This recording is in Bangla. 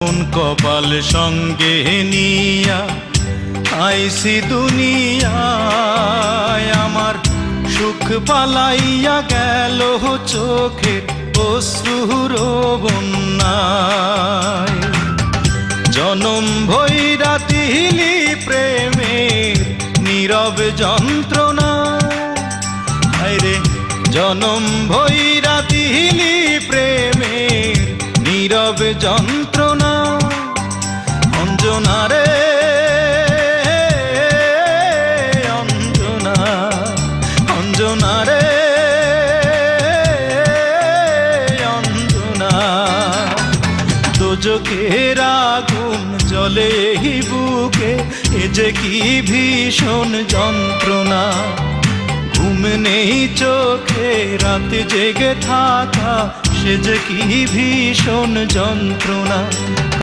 কোন কপাল সঙ্গে নিয়া আইসি দুনিয়ায়, আমার সুখ পালাইয়া গেল চোখের অশ্রুর বন্যায়। জনম ভৈরা দিলি প্রেমের নীরব যন্ত্রণা, আরে জনম ভৈরা দিলি প্রেমের নীরব যন্ত্রণা। অঞ্জনা রে অঞ্জনা, অঞ্জনা রে অঞ্জনা। দোজখের আগুন জ্বলে এই বুকে, এ যে কি ভীষণ যন্ত্রণা। ঘুম নেই চোখে রাত জেগে থাকা, সে যে কি ভীষণ যন্ত্রণা।